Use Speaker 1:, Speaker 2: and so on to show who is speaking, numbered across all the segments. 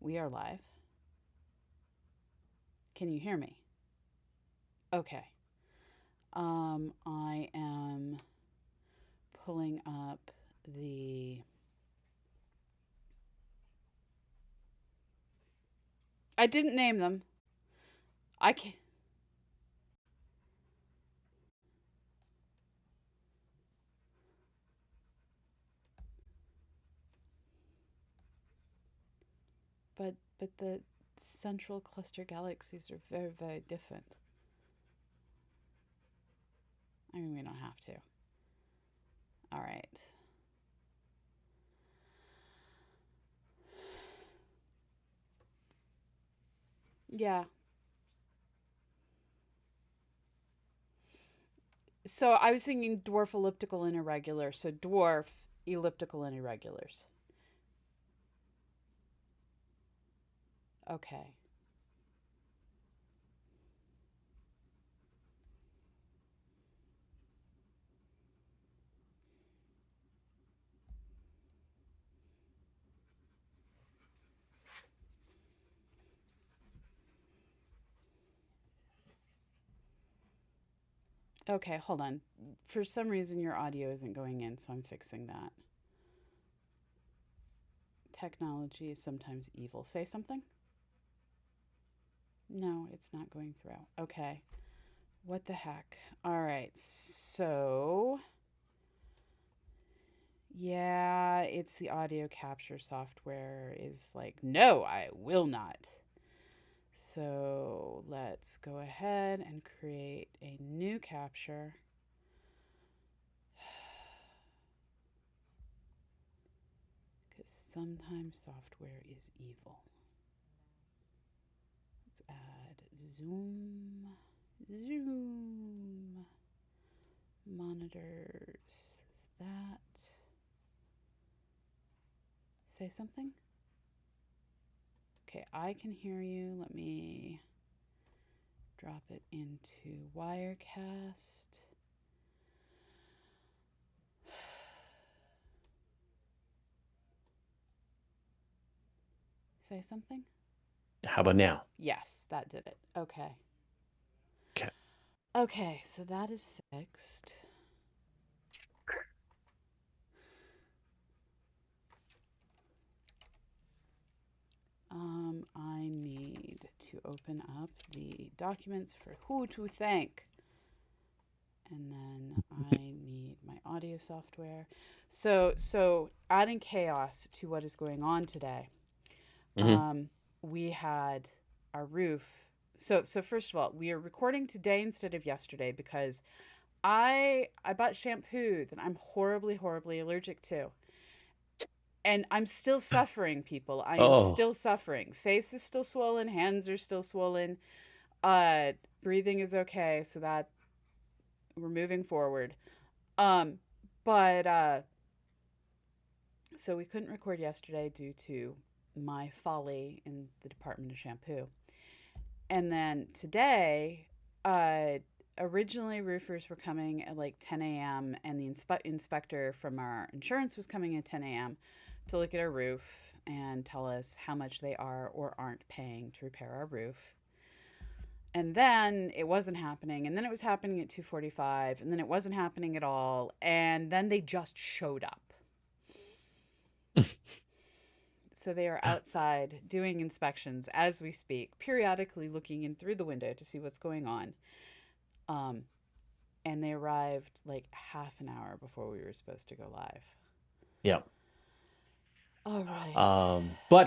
Speaker 1: We are live. Can you hear me? Okay. I am pulling up the. I didn't name them. I can. But the central cluster galaxies are very, very different. I mean, we don't have to. All right. Yeah. So I was thinking dwarf elliptical and irregular. So dwarf elliptical and irregulars. Okay. Okay, hold on. For some reason, your audio isn't going in, so I'm fixing that. Technology is sometimes evil. Say something? No, it's not going through. Okay. What the heck? All right. So, yeah, it's the audio capture software is like, no, I will not. So let's go ahead and create a new capture. Because sometimes software is evil. Let's add zoom, monitors. Is that? Say something? Okay, I can hear you. Let me drop it into Wirecast. Say something?
Speaker 2: How about now?
Speaker 1: Yes, that did it. Okay.
Speaker 2: Okay.
Speaker 1: Okay, so that is fixed. I need to open up the documents for who to thank. And then I need my audio software. So adding chaos to what is going on today.
Speaker 2: Mm-hmm.
Speaker 1: We had our roof. So first of all, we are recording today instead of yesterday because I bought shampoo that I'm horribly allergic to. And I'm still suffering, people. I am
Speaker 2: Oh,
Speaker 1: still suffering. Face is still swollen, hands are still swollen. Breathing is okay, so that we're moving forward. Um, but so we couldn't record yesterday due to my folly in the department of shampoo. And then today, originally roofers were coming at like 10 a.m. and the inspector from our insurance was coming at 10 a.m. to look at our roof and tell us how much they are or aren't paying to repair our roof. And then it wasn't happening, and then it was happening at 2:45, and then it wasn't happening at all, and then they just showed up. So they are outside doing inspections as we speak, periodically looking in through the window to see what's going on. Um, and they arrived like half an hour before we were supposed to go live.
Speaker 2: yeah.
Speaker 1: All right.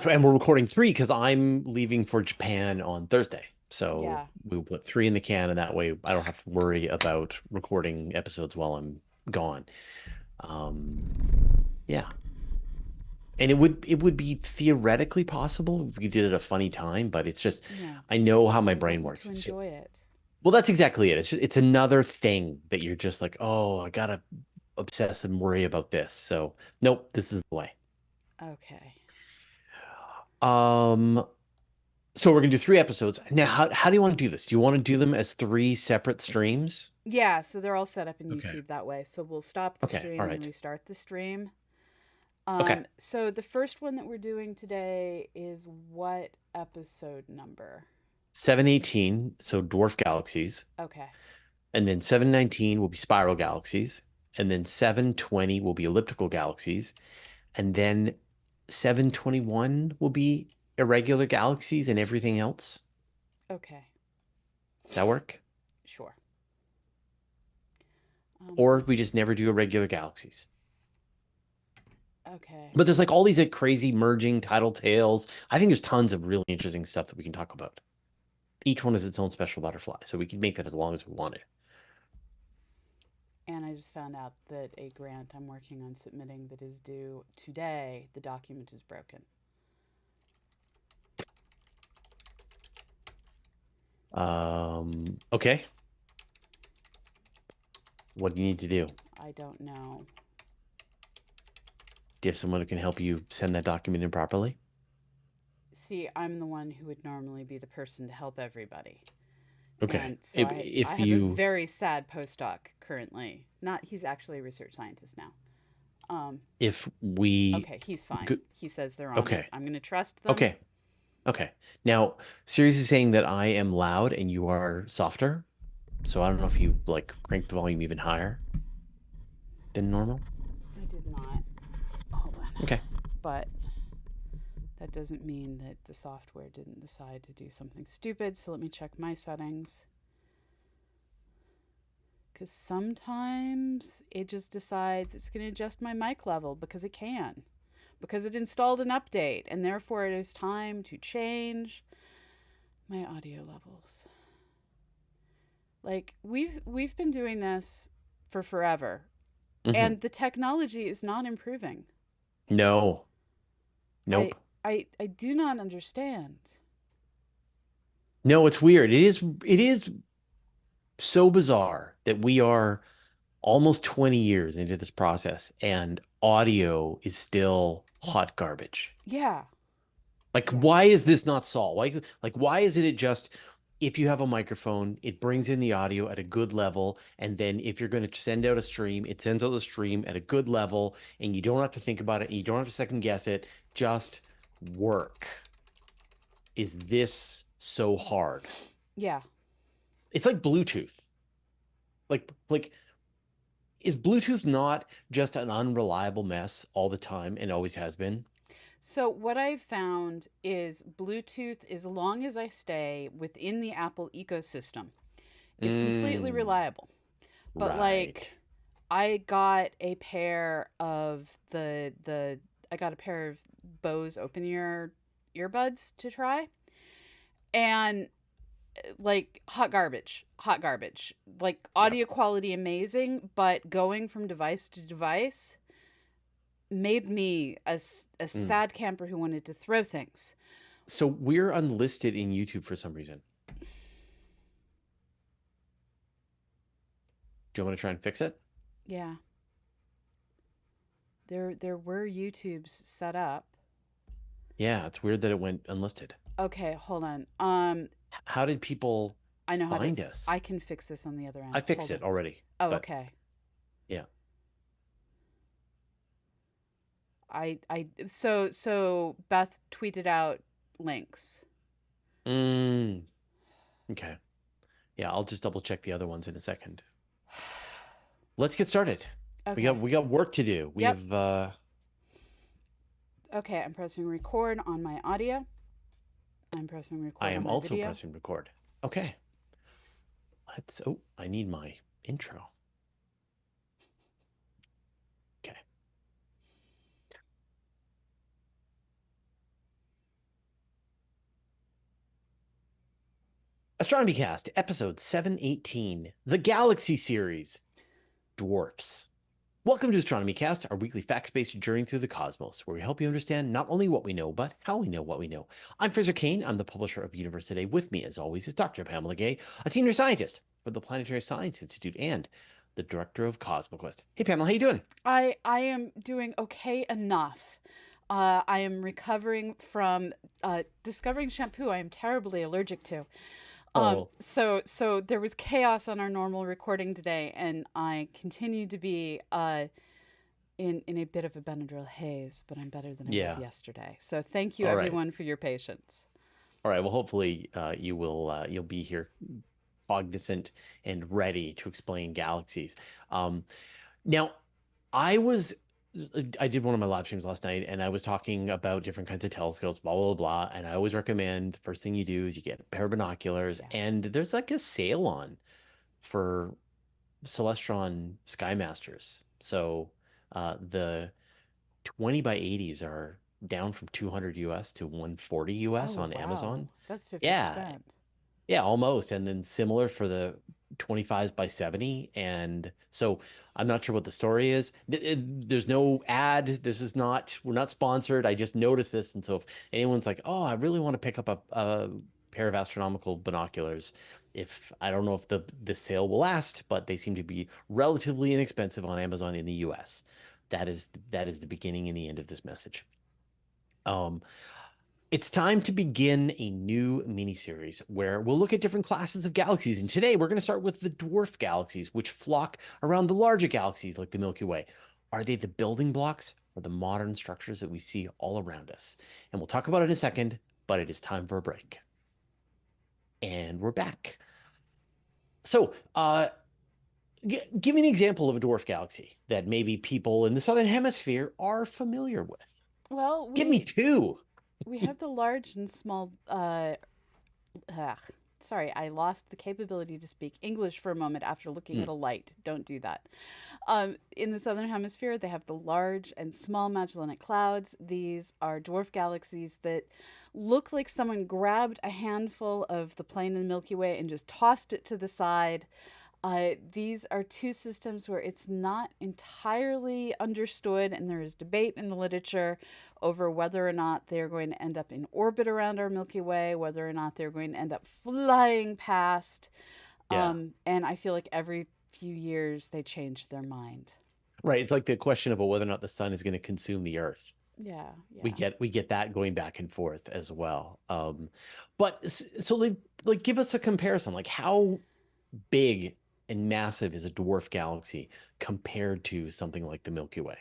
Speaker 2: And we're recording 3 because I'm leaving for Japan on Thursday. So
Speaker 1: Yeah.
Speaker 2: we'll put 3 in the can, and that way I don't have to worry about recording episodes while I'm gone. Yeah. And it would be theoretically possible if we did it at a funny time, but it's just
Speaker 1: No,
Speaker 2: I know how my
Speaker 1: we want
Speaker 2: brain
Speaker 1: you
Speaker 2: works.
Speaker 1: to
Speaker 2: It's just
Speaker 1: enjoy it.
Speaker 2: well, that's exactly it. It's another thing that you're just like, oh, I gotta obsess and worry about this. So nope, this is the way.
Speaker 1: Okay.
Speaker 2: Um, so we're gonna do 3 episodes. Now, how do you want to do this? Do you want to do them as 3 separate streams?
Speaker 1: Yeah, so they're all set up in
Speaker 2: Okay.
Speaker 1: YouTube that way. So we'll stop the
Speaker 2: Okay. All
Speaker 1: stream and
Speaker 2: right.
Speaker 1: restart the stream.
Speaker 2: Okay.
Speaker 1: So the first one that we're doing today is what episode number?
Speaker 2: 718, so dwarf galaxies.
Speaker 1: Okay.
Speaker 2: And then 719 will be spiral galaxies. And then 720 will be elliptical galaxies. And then 721 will be irregular galaxies and everything else.
Speaker 1: Okay.
Speaker 2: That work?
Speaker 1: Sure.
Speaker 2: Or we just never do irregular galaxies.
Speaker 1: Okay.
Speaker 2: But there's like all these like crazy merging tidal tails. I think there's tons of really interesting stuff that we can talk about. Each one is its own special butterfly, so we can make that as long as we wanted.
Speaker 1: And I just found out that a grant I'm working on submitting that is due today, the document is broken.
Speaker 2: Okay. What do you need to do?
Speaker 1: I don't know.
Speaker 2: Do you have someone who can help you send that document in properly?
Speaker 1: See, I'm the one who would normally be the person to help everybody.
Speaker 2: Okay.
Speaker 1: And so
Speaker 2: If,
Speaker 1: I
Speaker 2: if
Speaker 1: have
Speaker 2: you
Speaker 1: a very sad postdoc currently. Not, he's actually a research scientist now.
Speaker 2: if we
Speaker 1: Okay, he's fine. He says they're on
Speaker 2: Okay.
Speaker 1: it. I'm going to trust them.
Speaker 2: Okay. Now, Sirius is saying that I am loud and you are softer. So I don't know if you like crank the volume even higher than normal.
Speaker 1: I did not. Hold on.
Speaker 2: Okay.
Speaker 1: But that doesn't mean that the software didn't decide to do something stupid. So let me check my settings. Because sometimes it just decides it's going to adjust my mic level because it can. Because it installed an update, and therefore it is time to change my audio levels. Like we've been doing this for forever, and the technology is not improving.
Speaker 2: No. Nope.
Speaker 1: I do not understand.
Speaker 2: No, it's weird. It is so bizarre that we are almost 20 years into this process and audio is still hot garbage.
Speaker 1: Yeah.
Speaker 2: Like, why is this not solved? Why isn't it just if you have a microphone, it brings in the audio at a good level, and then if you're going to send out a stream, it sends out the stream at a good level, and you don't have to think about it, and you don't have to second guess it. Just work. Is this so hard?
Speaker 1: Yeah.
Speaker 2: It's like Bluetooth. Like is Bluetooth not just an unreliable mess all the time and always has been?
Speaker 1: So what I've found is Bluetooth, as long as I stay within the Apple ecosystem, is completely reliable. But like I got a pair of I got a pair of Bose open ear earbuds to try, and like hot garbage. Like audio quality amazing, but going from device to device made me a sad camper who wanted to throw things.
Speaker 2: So we're unlisted in YouTube for some reason. Do you want to try and fix it?
Speaker 1: Yeah. There were YouTubes set up.
Speaker 2: Yeah, it's weird that it went unlisted.
Speaker 1: Okay, hold on.
Speaker 2: How did people find
Speaker 1: how to,
Speaker 2: us?
Speaker 1: I can fix this on the other end.
Speaker 2: I fixed it already.
Speaker 1: Oh, okay.
Speaker 2: Yeah.
Speaker 1: So Beth tweeted out links.
Speaker 2: Okay. Yeah, I'll just double check the other ones in a second. Let's get started.
Speaker 1: Okay.
Speaker 2: We got work to do. We have
Speaker 1: Okay, I'm pressing record on my audio. I'm pressing record.
Speaker 2: I am
Speaker 1: on my
Speaker 2: also
Speaker 1: video.
Speaker 2: pressing record. Okay. I need my intro. Okay. Astronomy Cast, episode 718, the Galaxy series, Dwarfs. Welcome to Astronomy Cast, our weekly facts-based journey through the cosmos, where we help you understand not only what we know, but how we know what we know. I'm Fraser Cain. I'm the publisher of Universe Today. With me, as always, is Dr. Pamela Gay, a senior scientist for the Planetary Science Institute and the director of CosmoQuest. Hey, Pamela, how you doing?
Speaker 1: I am doing okay enough. I am recovering from discovering shampoo I am terribly allergic to. So there was chaos on our normal recording today, and I continue to be in a bit of a Benadryl haze, but I'm better than I was
Speaker 2: Yeah.
Speaker 1: yesterday. So thank you
Speaker 2: All right.
Speaker 1: everyone for your patience.
Speaker 2: All right. Well, hopefully you'll be here cognizant and ready to explain galaxies. Now, I was I did one of my live streams last night, and I was talking about different kinds of telescopes, blah blah blah. And I always recommend the first thing you do is you get a pair of binoculars,
Speaker 1: Yeah.
Speaker 2: and there's like a sale on for Celestron Skymasters. So the 20 by 80s are down from 200 US to 140 US
Speaker 1: Oh
Speaker 2: on
Speaker 1: wow.
Speaker 2: Amazon.
Speaker 1: That's
Speaker 2: Yeah,
Speaker 1: 50%.
Speaker 2: yeah, almost. And then similar for the 25s by 70. And so I'm not sure what the story is. There's no ad. We're not sponsored. I just noticed this. And so if anyone's like, oh, I really want to pick up a pair of astronomical binoculars, if I don't know if the sale will last, but they seem to be relatively inexpensive on Amazon in the US. That is the beginning and the end of this message. Um, it's time to begin a new mini-series where we'll look at different classes of galaxies. And today we're going to start with the dwarf galaxies, which flock around the larger galaxies like the Milky Way. Are they the building blocks or the modern structures that we see all around us? And we'll talk about it in a second, but it is time for a break. And we're back. So, give me an example of a dwarf galaxy that maybe people in the Southern Hemisphere are familiar with.
Speaker 1: Well,
Speaker 2: Give me two.
Speaker 1: we have the large and small ugh, sorry, I lost the capability to speak English for a moment after looking at a light. Don't do that. In the Southern Hemisphere, they have the large and small Magellanic Clouds. These are dwarf galaxies that look like someone grabbed a handful of the plane in the Milky Way and just tossed it to the side. These are two systems where it's not entirely understood, and there is debate in the literature over whether or not they're going to end up in orbit around our Milky Way, whether or not they're going to end up flying past.
Speaker 2: Yeah.
Speaker 1: And I feel like every few years they change their mind.
Speaker 2: Right. It's like the question about whether or not the sun is going to consume the earth.
Speaker 1: Yeah,
Speaker 2: We
Speaker 1: yeah.
Speaker 2: get that going back and forth as well. But so like give us a comparison. Like how big and massive is a dwarf galaxy compared to something like the Milky Way?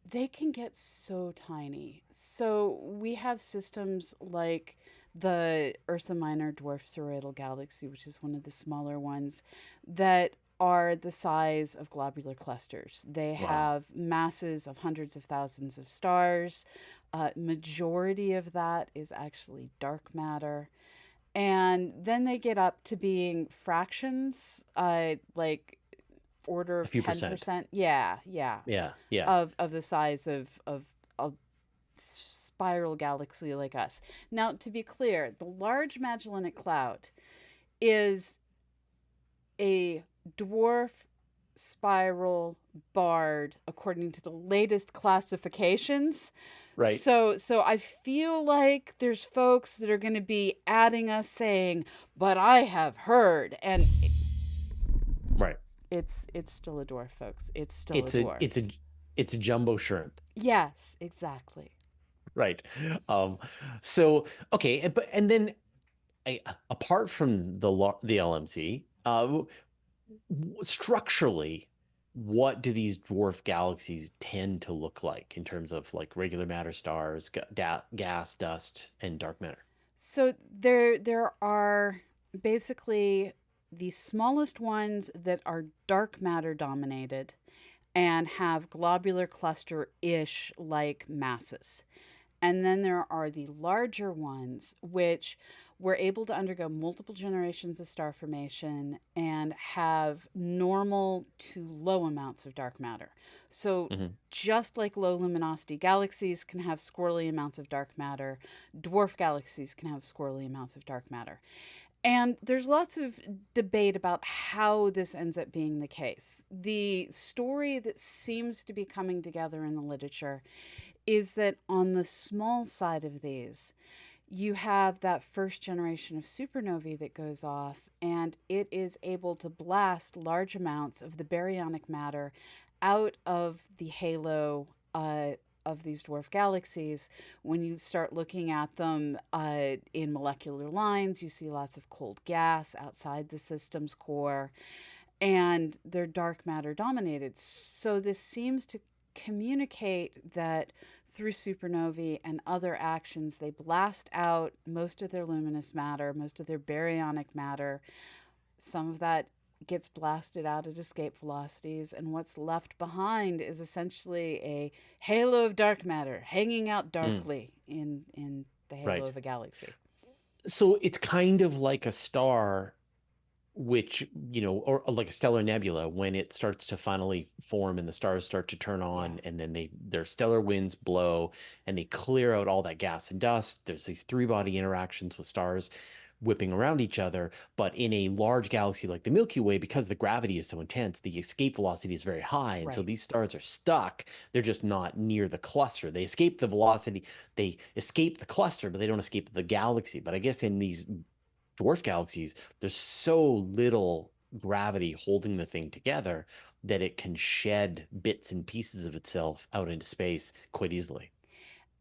Speaker 1: They can get so tiny. So we have systems like the Ursa Minor Dwarf Spheroidal Galaxy, which is one of the smaller ones, that are the size of globular clusters. They
Speaker 2: Wow.
Speaker 1: have masses of hundreds of thousands of stars. Majority of that is actually dark matter. And then they get up to being fractions, like order
Speaker 2: A
Speaker 1: of
Speaker 2: few percent.
Speaker 1: 10%. Yeah, yeah,
Speaker 2: Yeah. Yeah.
Speaker 1: of the size of a spiral galaxy like us. Now, to be clear, the Large Magellanic Cloud is a dwarf spiral barred according to the latest classifications.
Speaker 2: Right.
Speaker 1: So I feel like there's folks that are going to be adding us saying, "But I have heard," and
Speaker 2: Right.
Speaker 1: it's still a dwarf, folks. It's still a
Speaker 2: It's a
Speaker 1: dwarf.
Speaker 2: it's a jumbo shrimp.
Speaker 1: Yes, exactly.
Speaker 2: Right. Um, so okay, but and then apart from the LMC, structurally, what do these dwarf galaxies tend to look like in terms of like regular matter stars, gas, dust, and dark matter?
Speaker 1: So there are basically the smallest ones that are dark matter dominated and have globular cluster-ish like masses. And then there are the larger ones, which were able to undergo multiple generations of star formation and have normal to low amounts of dark matter. So,
Speaker 2: Mhm.
Speaker 1: just like low luminosity galaxies can have squirrely amounts of dark matter, dwarf galaxies can have squirrely amounts of dark matter. And there's lots of debate about how this ends up being the case. The story that seems to be coming together in the literature is that on the small side of these, you have that first generation of supernovae that goes off, and it is able to blast large amounts of the baryonic matter out of the halo of these dwarf galaxies. When you start looking at them in molecular lines, you see lots of cold gas outside the system's core, and they're dark matter dominated. So this seems to communicate that through supernovae and other actions, they blast out most of their luminous matter, most of their baryonic matter. Some of that gets blasted out at escape velocities, and what's left behind is essentially a halo of dark matter hanging out darkly in the halo
Speaker 2: Right.
Speaker 1: of a galaxy.
Speaker 2: So it's kind of like a star, which, or like a stellar nebula, when it starts to finally form and the stars start to turn on,
Speaker 1: Yeah.
Speaker 2: and then their stellar winds blow and they clear out all that gas and dust. There's these three-body interactions with stars whipping around each other. But in a large galaxy like the Milky Way, because the gravity is so intense, the escape velocity is very high. And so
Speaker 1: Right.
Speaker 2: these stars are stuck. They're just not near the cluster. They escape the velocity, they escape the cluster, but they don't escape the galaxy. But I guess in these dwarf galaxies, there's so little gravity holding the thing together that it can shed bits and pieces of itself out into space quite easily.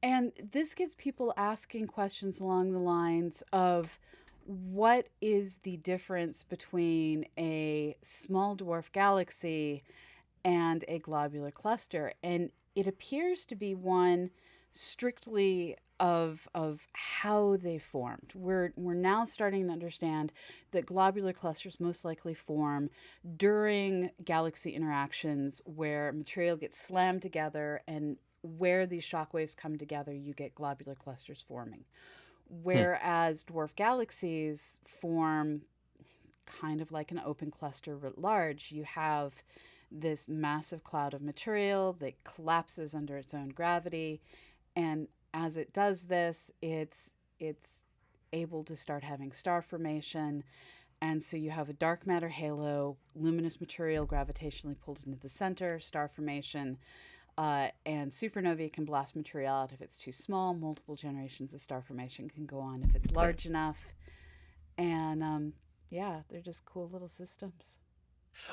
Speaker 1: And this gets people asking questions along the lines of what is the difference between a small dwarf galaxy and a globular cluster? And it appears to be one strictly of how they formed. We're now starting to understand that globular clusters most likely form during galaxy interactions where material gets slammed together, and where these shock waves come together, you get globular clusters forming.
Speaker 2: Hmm.
Speaker 1: Whereas dwarf galaxies form kind of like an open cluster writ large. You have this massive cloud of material that collapses under its own gravity, and as it does this, it's able to start having star formation. And so you have a dark matter halo, luminous material gravitationally pulled into the center, star formation, and supernovae can blast material out if it's too small. Multiple generations of star formation can go on if it's
Speaker 2: Right.
Speaker 1: large enough. And yeah, they're just cool little systems.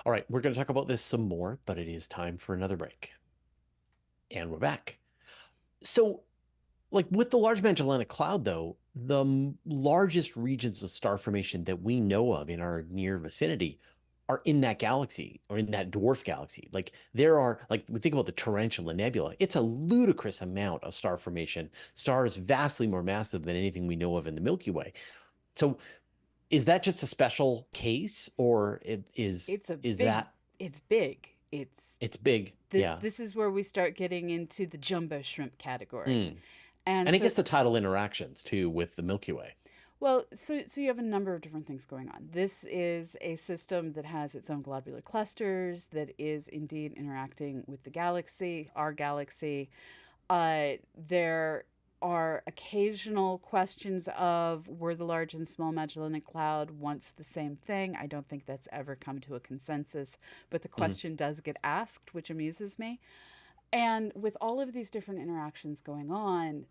Speaker 2: All right, we're going to talk about this some more, but it is time for another break. And we're back. So, like with the Large Magellanic Cloud, though, the largest regions of star formation that we know of in our near vicinity are in that galaxy, or in that dwarf galaxy. Like there are, like we think about the Tarantula Nebula, it's a ludicrous amount of star formation, stars vastly more massive than anything we know of in the Milky Way. So is that just a special case, or
Speaker 1: It's a
Speaker 2: is
Speaker 1: big.
Speaker 2: that
Speaker 1: It's big. It's
Speaker 2: it's big?
Speaker 1: this.
Speaker 2: Yeah.
Speaker 1: This is where we start getting into the jumbo shrimp category.
Speaker 2: Mm.
Speaker 1: And
Speaker 2: And I
Speaker 1: so,
Speaker 2: guess the tidal interactions too with the Milky Way.
Speaker 1: well, so you have a number of different things going on. This is a system that has its own globular clusters that is indeed interacting with the galaxy, our galaxy. There are occasional questions of were the Large and Small Magellanic Cloud once the same thing? I don't think that's ever come to a consensus, but the
Speaker 2: Mhm.
Speaker 1: question does get asked, which amuses me. And with all of these different interactions going on,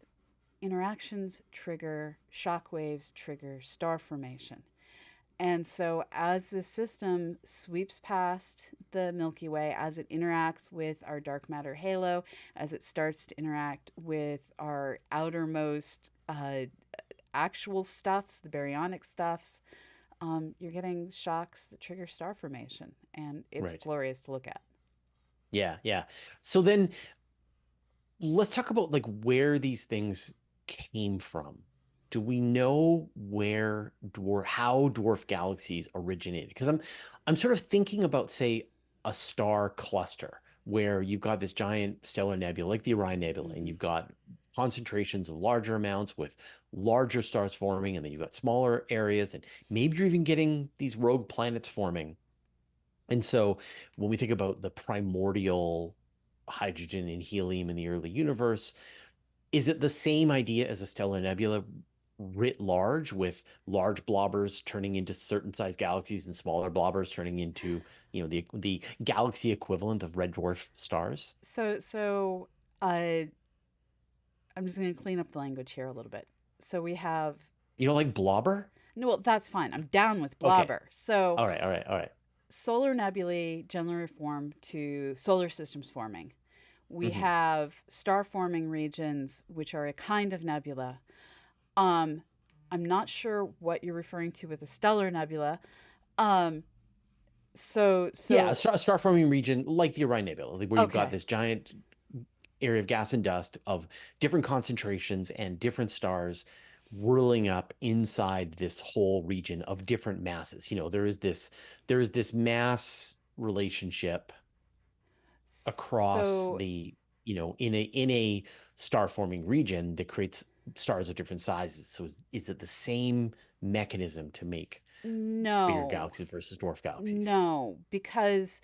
Speaker 1: interactions trigger shock waves, trigger star formation. And so, as the system sweeps past the Milky Way, as it interacts with our dark matter halo, as it starts to interact with our outermost actual stuffs, the baryonic stuffs, you're getting shocks that trigger star formation. And it's
Speaker 2: Right.
Speaker 1: glorious to look at.
Speaker 2: Yeah, yeah. So then let's talk about like where these things came from. Do we know how dwarf galaxies originated? Because I'm sort of thinking about, say, a star cluster where you've got this giant stellar nebula like the Orion Nebula, and
Speaker 1: Mm-hmm.
Speaker 2: you've got concentrations of larger amounts with larger stars forming, and then you've got smaller areas, and maybe you're even getting these rogue planets forming. And so when we think about the primordial hydrogen and helium in the early universe, is it the same idea as a stellar nebula writ large, with large blobbers turning into certain size galaxies and smaller blobbers turning into, the galaxy equivalent of red dwarf stars?
Speaker 1: So I'm just going to clean up the language here a little bit. So we have,
Speaker 2: You know, like blobber?
Speaker 1: no, well, that's fine. I'm down with
Speaker 2: Okay.
Speaker 1: blobber. So
Speaker 2: All right, all right, all right.
Speaker 1: solar nebulae generally form to solar systems forming. We
Speaker 2: Hmm.
Speaker 1: have star forming regions, which are a kind of nebula. Um, I'm not sure what you're referring to with a stellar nebula. Um, so
Speaker 2: Yeah, a
Speaker 1: so
Speaker 2: star forming region like the Orion Nebula, like where you've got
Speaker 1: okay.
Speaker 2: this giant area of gas and dust of different concentrations and different stars whirling up inside this whole region of different masses. There is this mass relationship across
Speaker 1: So
Speaker 2: the, in a star forming region that creates stars of different sizes. So is it the same mechanism to make bigger
Speaker 1: no,
Speaker 2: galaxies versus dwarf galaxies?
Speaker 1: no, because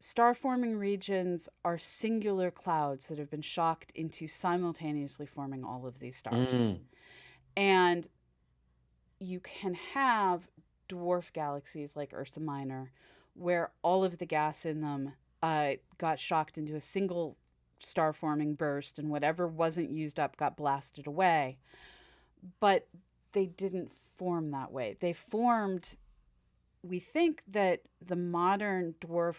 Speaker 1: star forming regions are singular clouds that have been shocked into simultaneously forming all of these stars.
Speaker 2: Mm,
Speaker 1: And you can have dwarf galaxies like Ursa Minor, where all of the gas in them got shocked into a single star forming burst, and whatever wasn't used up got blasted away. But they didn't form that way. They formed, we think that the modern dwarf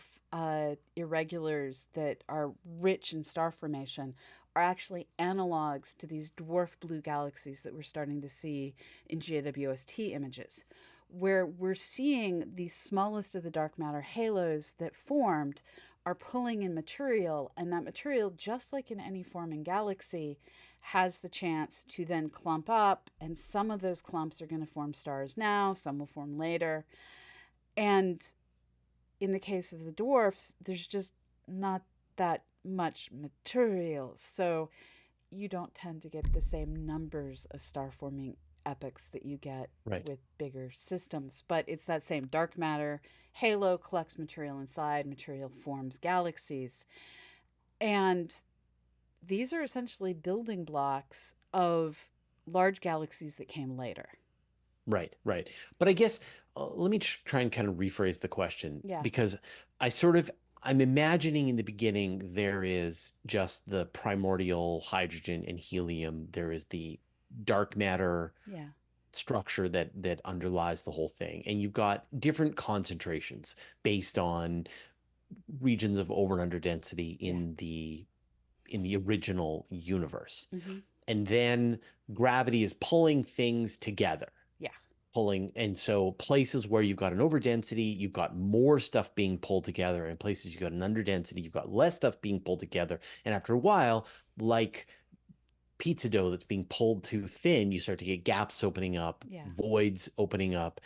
Speaker 1: irregulars that are rich in star formation are actually analogs to these dwarf blue galaxies that we're starting to see in GWST images, where we're seeing the smallest of the dark matter halos that formed are pulling in material, and that material, just like in any forming galaxy, has the chance to then clump up, and some of those clumps are going to form stars now, some will form later. And in the case of the dwarfs, there's just not that much material. So you don't tend to get the same numbers of star forming epochs that you get
Speaker 2: right.
Speaker 1: with bigger systems. But it's that same dark matter. Halo collects material inside, material forms galaxies. And these are essentially building blocks of large galaxies that came later.
Speaker 2: Right, right. But I guess let me try and kind of rephrase the question,
Speaker 1: Yeah.
Speaker 2: because I'm imagining in the beginning there is just the primordial hydrogen and helium. There is the dark matter
Speaker 1: Yeah.
Speaker 2: structure that underlies the whole thing, and you've got different concentrations based on regions of over and under density
Speaker 1: Yeah.
Speaker 2: in the original universe.
Speaker 1: Mm-hmm.
Speaker 2: And then gravity is pulling things together,
Speaker 1: Yeah.
Speaker 2: and so places where you've got an overdensity, you've got more stuff being pulled together, and places you've got an underdensity, you've got less stuff being pulled together. And after a while, like pizza dough that's being pulled too thin, you start to get gaps opening up,
Speaker 1: Yeah.
Speaker 2: voids opening up,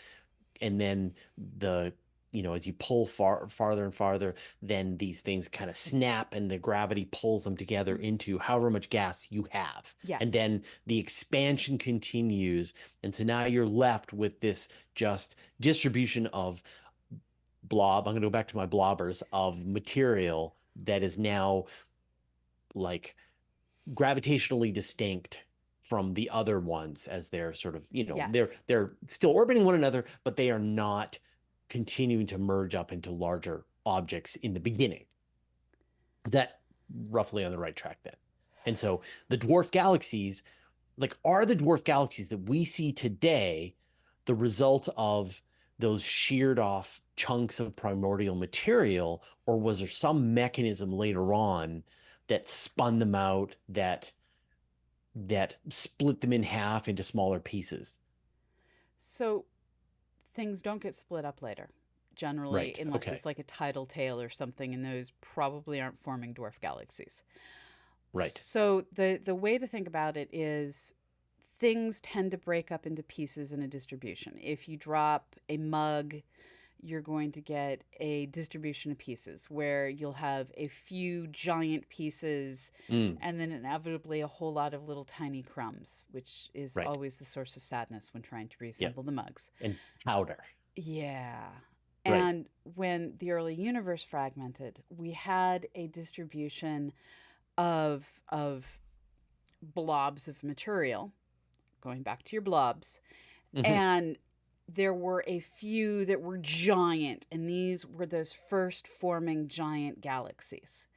Speaker 2: and then the as you pull farther and farther, then these things kind of snap and the gravity pulls them together into however much gas you have.
Speaker 1: Yes.
Speaker 2: And then the expansion continues. And so now you're left with this just distribution of I'm going to go back to my blobbers of material that is now like gravitationally distinct from the other ones, as they're sort of,
Speaker 1: Yes.
Speaker 2: they're still orbiting one another, but they are not continuing to merge up into larger objects in the beginning. Is that roughly on the right track then? And so the dwarf galaxies, are the dwarf galaxies that we see today the result of those sheared off chunks of primordial material, or was there some mechanism later on that spun them out, that split them in half into smaller pieces?
Speaker 1: So things don't get split up later, generally,
Speaker 2: Right.
Speaker 1: unless
Speaker 2: Okay.
Speaker 1: it's like a tidal tail or something, and those probably aren't forming dwarf galaxies.
Speaker 2: Right.
Speaker 1: So the way to think about it is things tend to break up into pieces in a distribution. If you drop a mug, you're going to get a distribution of pieces where you'll have a few giant pieces
Speaker 2: Mm,
Speaker 1: and then inevitably a whole lot of little tiny crumbs, which is
Speaker 2: right.
Speaker 1: always the source of sadness when trying to
Speaker 2: Yep.
Speaker 1: reassemble the mugs.
Speaker 2: And powder.
Speaker 1: Yeah.
Speaker 2: Right.
Speaker 1: And when the early universe fragmented, we had a distribution of blobs of material, going back to your blobs,
Speaker 2: Mm-hmm.
Speaker 1: and there were a few that were giant, and these were those first forming giant galaxies.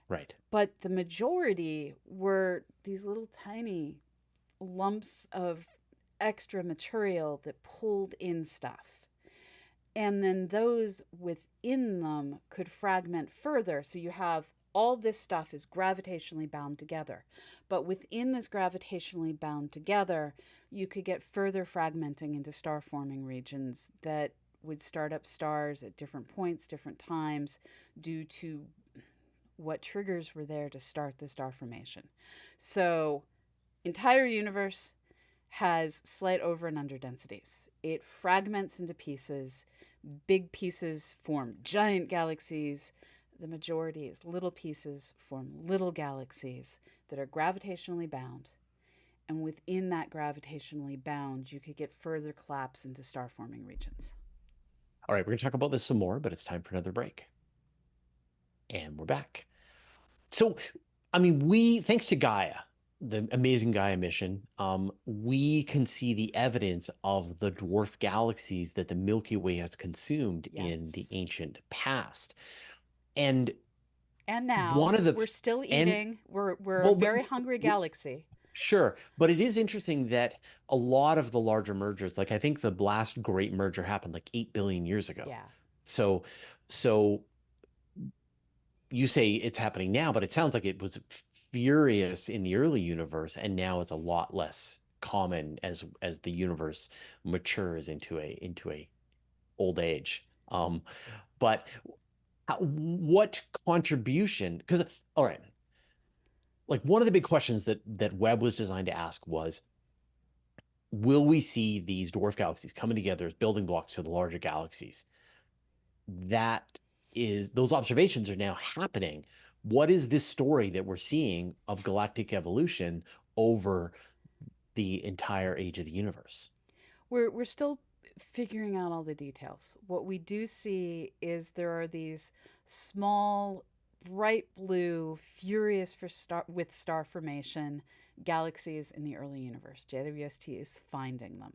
Speaker 2: Right.
Speaker 1: But the majority were these little tiny lumps of extra material that pulled in stuff. And then those within them could fragment further. So you have all this stuff is gravitationally bound together. But within this gravitationally bound together, you could get further fragmenting into star forming regions that would start up stars at different points, different times, due to what triggers were there to start the star formation. So, entire universe has slight over and under densities. It fragments into pieces. Big pieces form giant galaxies. The majority is little pieces form little galaxies that are gravitationally bound. And within that gravitationally bound, you could get further collapse into star forming regions.
Speaker 2: All right, we're going to talk about this some more, but it's time for another break. And we're back. So, I mean, thanks to Gaia, the amazing Gaia mission, we can see the evidence of the dwarf galaxies that the Milky Way has consumed in the
Speaker 1: Yes.
Speaker 2: ancient past. And
Speaker 1: now
Speaker 2: one of the
Speaker 1: we're still
Speaker 2: and
Speaker 1: eating. We're a
Speaker 2: well,
Speaker 1: very hungry galaxy.
Speaker 2: sure, but it is interesting that a lot of the larger mergers, like I think the last great merger happened like 8 billion years ago.
Speaker 1: Yeah.
Speaker 2: So, so you say it's happening now, but it sounds like it was furious in the early universe, and now it's a lot less common as the universe matures into a old age. But what contribution? Because all right, like one of the big questions that Webb was designed to ask was, will we see these dwarf galaxies coming together as building blocks to the larger galaxies? Those observations are now happening. What is this story that we're seeing of galactic evolution over the entire age of the universe?
Speaker 1: We're still figuring out all the details. What we do see is there are these small, bright blue, furious with star formation galaxies in the early universe. JWST is finding them.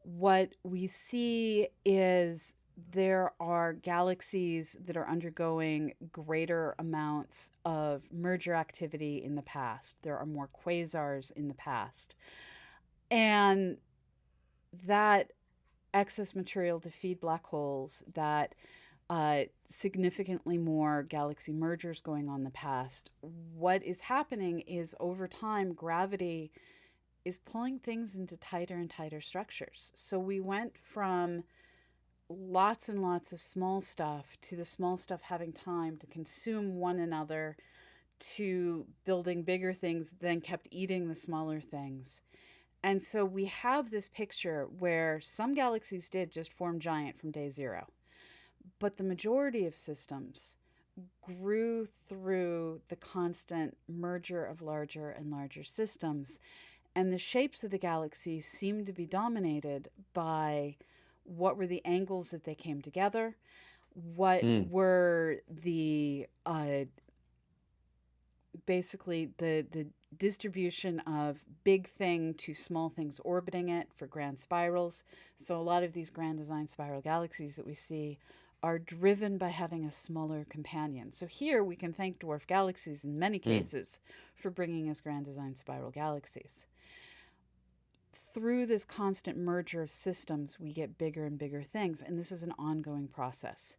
Speaker 1: What we see is there are galaxies that are undergoing greater amounts of merger activity in the past. There are more quasars in the past. And that excess material to feed black holes, that significantly more galaxy mergers going on in the past. What is happening is over time, gravity is pulling things into tighter and tighter structures. So we went from lots and lots of small stuff to the small stuff having time to consume one another to building bigger things, then kept eating the smaller things. And so we have this picture where some galaxies did just form giant from day zero, but the majority of systems grew through the constant merger of larger and larger systems. And the shapes of the galaxies seem to be dominated by what were the angles that they came together, what were the basically the distribution of big thing to small things orbiting it for grand spirals. So a lot of these grand design spiral galaxies that we see are driven by having a smaller companion. So here we can thank dwarf galaxies in many cases for bringing us grand design spiral galaxies. Through this constant merger of systems, we get bigger and bigger things, and this is an ongoing process.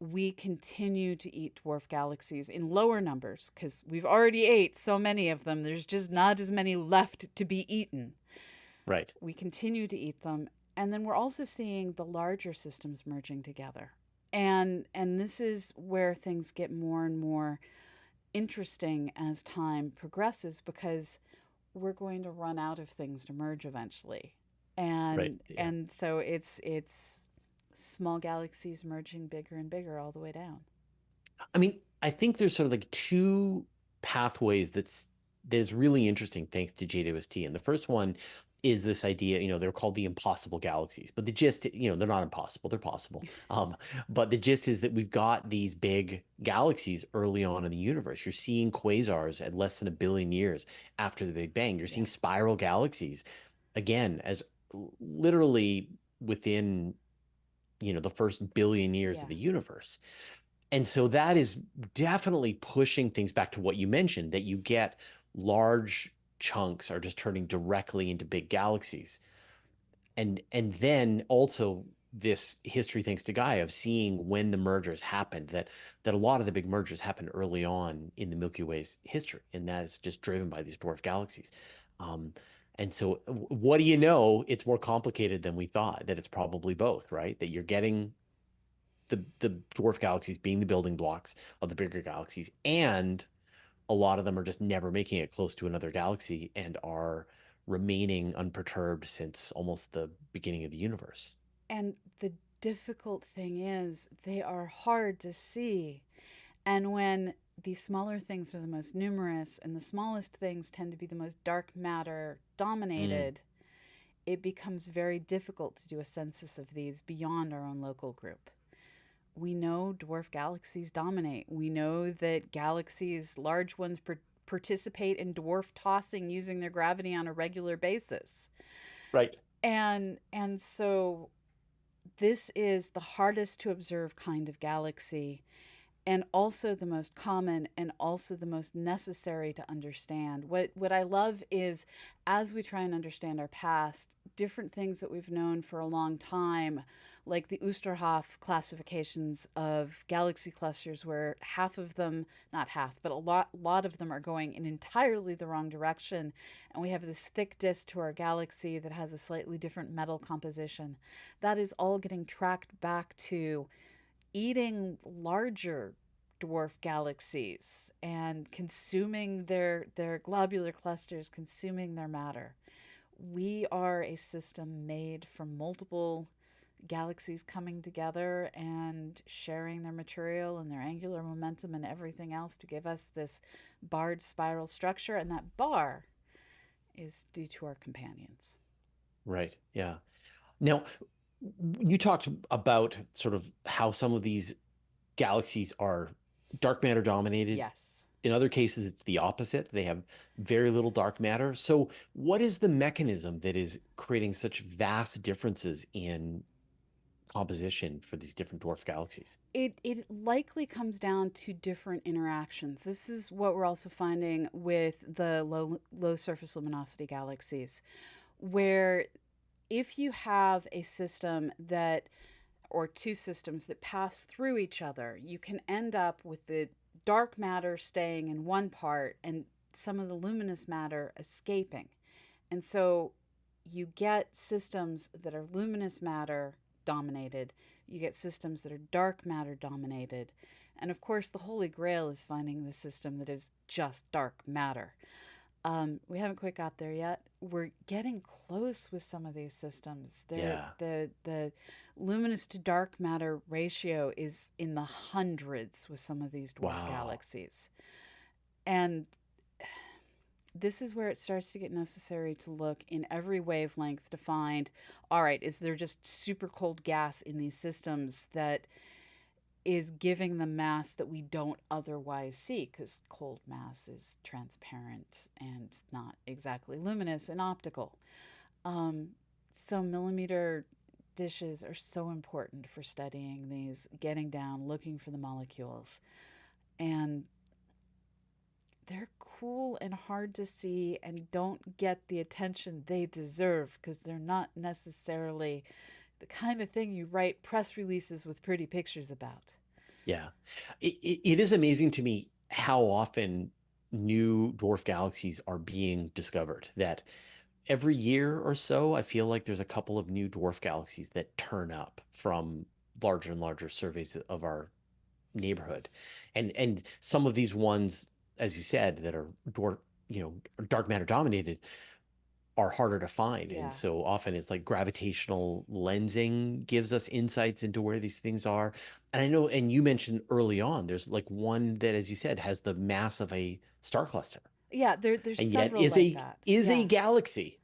Speaker 1: We continue to eat dwarf galaxies in lower numbers because we've already ate so many of them. There's just not as many left to be eaten.
Speaker 2: Right.
Speaker 1: We continue to eat them. And then we're also seeing the larger systems merging together. And this is where things get more and more interesting as time progresses because we're going to run out of things to merge eventually. And so it's small galaxies merging bigger and bigger all the way down.
Speaker 2: I mean, I think there's sort of like two pathways that's really interesting thanks to JWST. And the first one is this idea, they're called the impossible galaxies, but the gist, they're not impossible, they're possible. But the gist is that we've got these big galaxies early on in the universe. You're seeing quasars at less than 1 billion years after the Big Bang. You're seeing spiral galaxies again, as literally within, the first billion years of the universe. And so that is definitely pushing things back to what you mentioned, that you get large chunks are just turning directly into big galaxies. And then also this history, thanks to Gaia, of seeing when the mergers happened, that a lot of the big mergers happened early on in the Milky Way's history, and that is just driven by these dwarf galaxies. And so what do you know? It's more complicated than we thought, that it's probably both, right? That you're getting the dwarf galaxies being the building blocks of the bigger galaxies, and a lot of them are just never making it close to another galaxy and are remaining unperturbed since almost the beginning of the universe.
Speaker 1: And the difficult thing is, they are hard to see. And when the smaller things are the most numerous and the smallest things tend to be the most dark matter
Speaker 2: Mm,
Speaker 1: dominated, it becomes very difficult to do a census of these beyond our own local group. We know dwarf galaxies dominate. We know that galaxies, large ones, participate in dwarf tossing using their gravity on a regular basis.
Speaker 2: right.
Speaker 1: And so this is the hardest to observe kind of galaxy, and also the most common, and also the most necessary to understand. What I love is, as we try and understand our past, different things that we've known for a long time, like the Oosterhoff classifications of galaxy clusters, where half of them, not half, but a lot of them are going in entirely the wrong direction, and we have this thick disk to our galaxy that has a slightly different metal composition. That is all getting tracked back to eating larger dwarf galaxies and consuming their globular clusters, consuming their matter. We are a system made from multiple galaxies coming together and sharing their material and their angular momentum and everything else to give us this barred spiral structure. And that bar is due to our companions.
Speaker 2: Right. Yeah. Now, you talked about sort of how some of these galaxies are dark matter dominated.
Speaker 1: Yes.
Speaker 2: In other cases, it's the opposite. They have very little dark matter. So, what is the mechanism that is creating such vast differences in composition for these different dwarf galaxies?
Speaker 1: It likely comes down to different interactions. This is what we're also finding with the low surface luminosity galaxies, where if you have a system that, or two systems that pass through each other, you can end up with the dark matter staying in one part and some of the luminous matter escaping. And so you get systems that are luminous matter dominated, you get systems that are dark matter dominated. And of course, the holy grail is finding the system that is just dark matter. We haven't quite got there yet. We're getting close with some of these systems.
Speaker 2: Yeah.
Speaker 1: The luminous to dark matter ratio is in the hundreds with some of these dwarf
Speaker 2: Wow.
Speaker 1: galaxies. And this is where it starts to get necessary to look in every wavelength to find, all right, is there just super cold gas in these systems that is giving the mass that we don't otherwise see, because cold mass is transparent and not exactly luminous and optical. So millimeter dishes are so important for studying these, getting down, looking for the molecules. And they're cool and hard to see and don't get the attention they deserve because they're not necessarily the kind of thing you write press releases with pretty pictures about.
Speaker 2: Yeah. It is amazing to me how often new dwarf galaxies are being discovered. That every year or so, I feel like there's a couple of new dwarf galaxies that turn up from larger and larger surveys of our neighborhood. And some of these ones, as you said, that are dark matter dominated are harder to find. And
Speaker 1: Yeah.
Speaker 2: so often it's like gravitational lensing gives us insights into where these things are. And I know, and you mentioned early on, there's like one that, as you said, has the mass of a star cluster
Speaker 1: Yeah, there's
Speaker 2: and yet
Speaker 1: several like that.
Speaker 2: is a
Speaker 1: Yeah.
Speaker 2: galaxy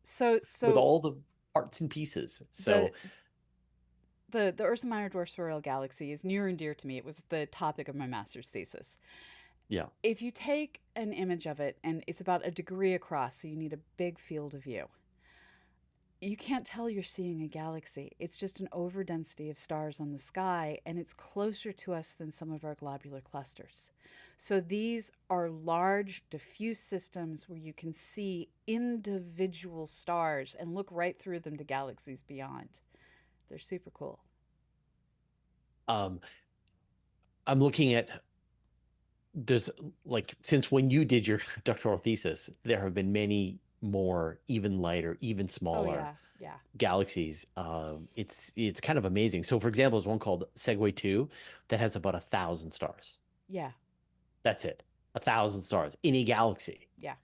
Speaker 1: So
Speaker 2: with
Speaker 1: so
Speaker 2: all the parts and pieces.
Speaker 1: the
Speaker 2: So
Speaker 1: the Ursa Minor Dwarf Spiral Galaxy is near and dear to me. It was the topic of my master's thesis.
Speaker 2: yeah.
Speaker 1: If you take an image of it and it's about a degree across, so you need a big field of view, you can't tell you're seeing a galaxy. It's just an overdensity of stars on the sky, and it's closer to us than some of our globular clusters. So these are large, diffuse systems where you can see individual stars and look right through them to galaxies beyond. They're super cool.
Speaker 2: Um, I'm looking at there's like since when you did your doctoral thesis, there have been many more, even lighter, even
Speaker 1: Oh
Speaker 2: smaller
Speaker 1: yeah, yeah,
Speaker 2: galaxies. It's kind of amazing. So, for example, there's one called Segway 2 that has about 1,000 stars.
Speaker 1: yeah,
Speaker 2: That's it, 1,000 stars in a galaxy.
Speaker 1: yeah.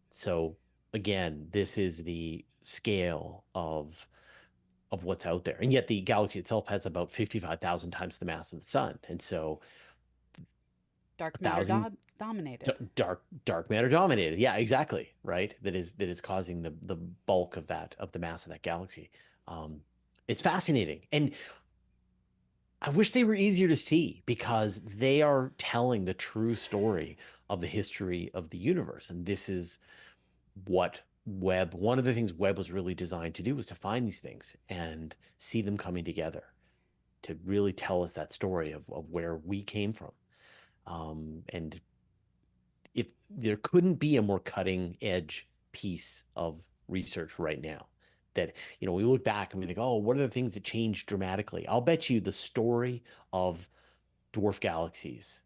Speaker 2: So, again, this is the scale of what's out there, and yet the galaxy itself has about 55,000 times the mass of the sun, and so a
Speaker 1: Dark matter
Speaker 2: thousand
Speaker 1: dominated.
Speaker 2: dark matter dominated. Yeah, exactly. Right. That is causing the bulk of the mass of that galaxy. Um, it's fascinating, and I wish they were easier to see because they are telling the true story of the history of the universe, and this is what Webb. One of the things Webb was really designed to do was to find these things and see them coming together to really tell us that story of where we came from. And if there couldn't be a more cutting edge piece of research right now, that we look back and we think, oh, what are the things that changed dramatically? I'll bet you the story of dwarf galaxies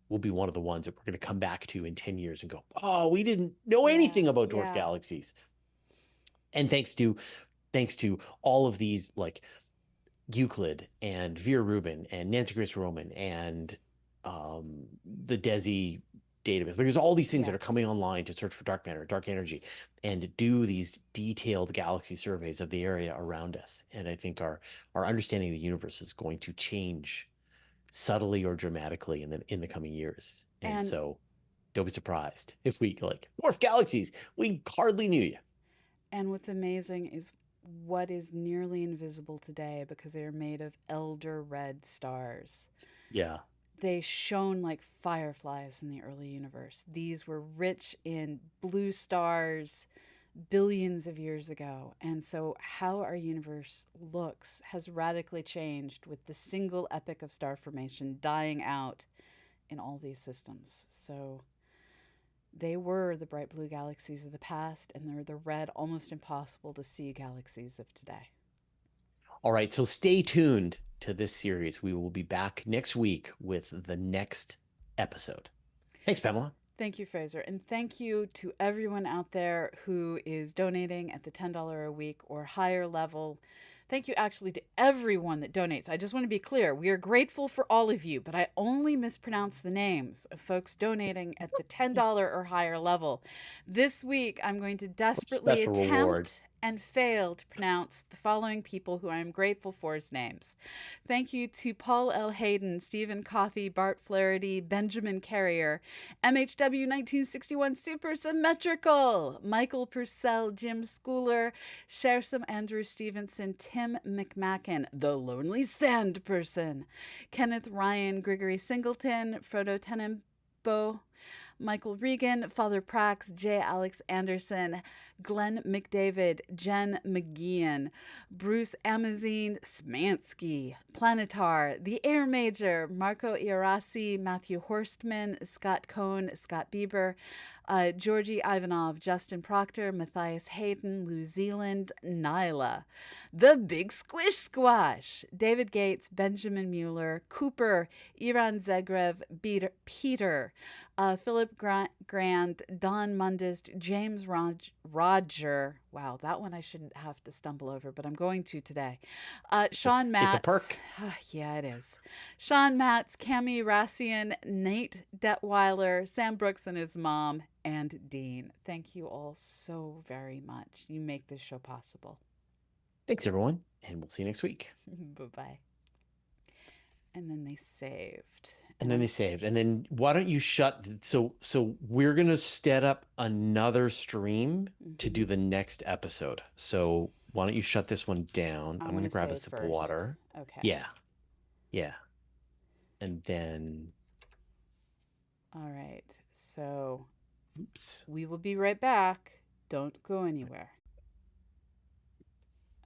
Speaker 2: will be one of the ones that we're going to come back to in 10 years and go, oh, we didn't know
Speaker 1: Yeah,
Speaker 2: anything about dwarf
Speaker 1: yeah.
Speaker 2: galaxies. And thanks to all of these, like Euclid and Vera Rubin and Nancy Grace Roman and the DESI database. Like, there's all these things
Speaker 1: Yeah.
Speaker 2: that are coming online to search for dark matter, dark energy, and to do these detailed galaxy surveys of the area around us. And I think our understanding of the universe is going to change subtly or dramatically in the coming years. And
Speaker 1: And
Speaker 2: so don't be surprised if we like dwarf galaxies. We hardly knew you.
Speaker 1: and what's amazing is what is nearly invisible today because they are made of elder red stars.
Speaker 2: Yeah.
Speaker 1: They shone like fireflies in the early universe. These were rich in blue stars billions of years ago. And so, how our universe looks has radically changed with the single epoch of star formation dying out in all these systems. So, they were the bright blue galaxies of the past, and they're the red, almost impossible to see galaxies of today.
Speaker 2: All right, so stay tuned to this series. We will be back next week with the next episode. Thanks, Pamela.
Speaker 1: Thank you, Fraser. And thank you to everyone out there who is donating at the $10 a week or higher level. Thank you actually to everyone that donates. I just want to be clear. We are grateful for all of you, but I only mispronounce the names of folks donating at the $10 or higher level. This week, I'm going to desperately
Speaker 2: Special reward.
Speaker 1: attempt and fail to pronounce the following people who I am grateful for as names. Thank you to Paul L. Hayden, Stephen Coffey, Bart Flaherty, Benjamin Carrier, MHW 1961 Super Symmetrical, Michael Purcell, Jim Schooler, Shersam Andrew Stevenson, Tim McMacken, The Lonely Sand Person, Kenneth Ryan, Gregory Singleton, Frodo Tenenbaugh, Michael Regan, Father Prax, J. Alex Anderson, Glenn McDavid, Jen McGeehan, Bruce Amazine Smansky, Planetar, The Air Major, Marco Iarasi, Matthew Horstman, Scott Cohn, Scott Bieber, Georgie Ivanov, Justin Proctor, Matthias Hayden, New Zealand, Nyla, The Big Squish Squash, David Gates, Benjamin Mueller, Cooper, Iran Zegrev, Peter, Philip Grand, Don Mundist, James Roger. Wow, that one I shouldn't have to stumble over, but I'm going to today. Sean Matz.
Speaker 2: It's a perk.
Speaker 1: Yeah, it is. Sean Matz, Cami Rassian, Nate Detweiler, Sam Brooks and his mom, and Dean. Thank you all so very much. You make this show possible.
Speaker 2: Thanks, everyone, and we'll see you next week.
Speaker 1: Bye-bye. And then they saved.
Speaker 2: And then they saved. And then why don't you shut? So we're gonna set up another stream to do the next episode. So why don't you shut this one down? I'm gonna grab a sip of water.
Speaker 1: Okay.
Speaker 2: Yeah. And then.
Speaker 1: All right. So.
Speaker 2: Oops.
Speaker 1: We will be right back. Don't go anywhere.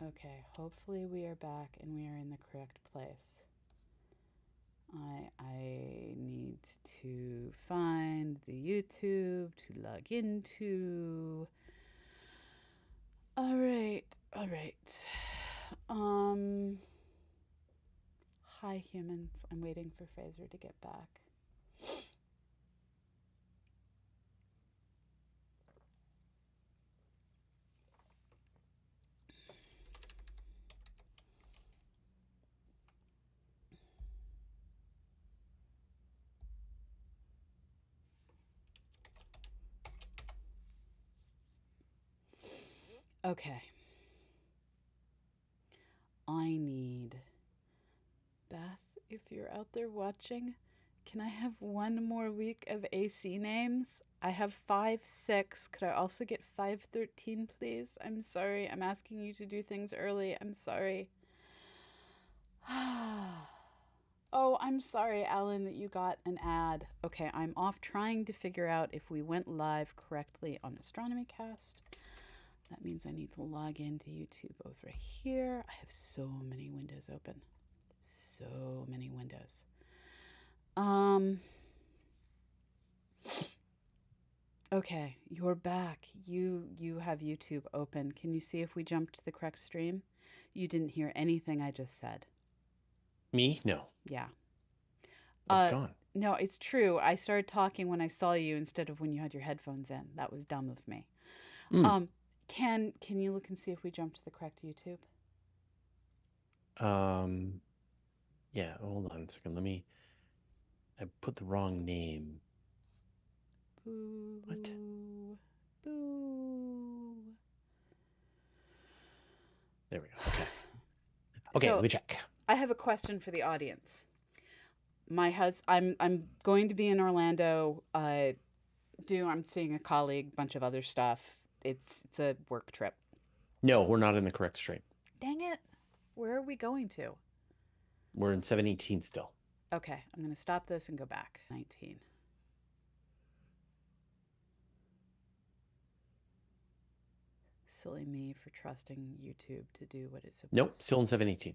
Speaker 1: Okay. Hopefully we are back and we are in the correct place. I need to find the YouTube to log into. All right. Hi humans. I'm waiting for Fraser to get back. Okay. I need Beth, if you're out there watching, can I have one more week of AC names? I have 5-6. Could I also get 5-13, please? I'm sorry. I'm asking you to do things early. I'm sorry. Oh, I'm sorry, Alan, that you got an ad. Okay, I'm off trying to figure out if we went live correctly on Astronomy Cast. That means I need to log into YouTube over here. I have so many windows open. So many windows. Okay, you're back. You have YouTube open. Can you see if we jumped to the correct stream? You didn't hear anything I just said.
Speaker 2: Me? No.
Speaker 1: Yeah.
Speaker 2: I was gone.
Speaker 1: No, it's true. I started talking when I saw you instead of when you had your headphones in. That was dumb of me. Can you look and see if we jumped to the correct YouTube?
Speaker 2: Yeah, hold on a second. I put the wrong name.
Speaker 1: Boo.
Speaker 2: What?
Speaker 1: Boo.
Speaker 2: There we go. Okay. Okay,
Speaker 1: So,
Speaker 2: let me check.
Speaker 1: I have a question for the audience. I'm going to be in Orlando. I'm seeing a colleague, bunch of other stuff. It's a work trip.
Speaker 2: No, we're not in the correct stream.
Speaker 1: Dang it. Where are we going to?
Speaker 2: We're in 718 still.
Speaker 1: Okay, I'm going to stop this and go back. 19. Silly me for trusting YouTube to do what it's supposed to.
Speaker 2: Nope, still in 718.